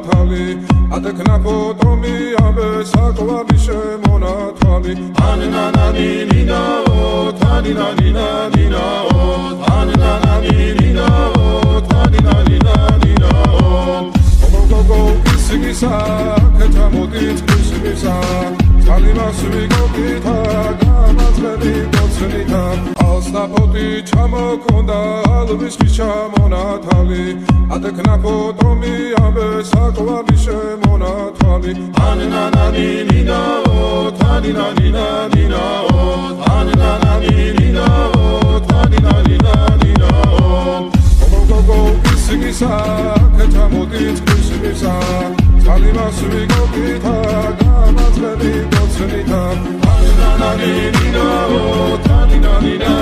მონათალი ატექნა ფოტრომი აბე საკვალი შემონათალი ანანანინინაო თანინანინანინაო ანანანინინაო თანინანინანინაო გოგო ისგისა კეთამოდით ისგისა Kalimas vigokita, gamazveli docnita Alstapoti chamokonda, alvis kishamonatali Adekna potromi, abe saklali shemonatali Anananininao, taninaninanao Anananininao, taninaninanao Gogo isigisa, ketamodit kisgisa Kalimas vigokita, gamazveli Anananininao, taninanina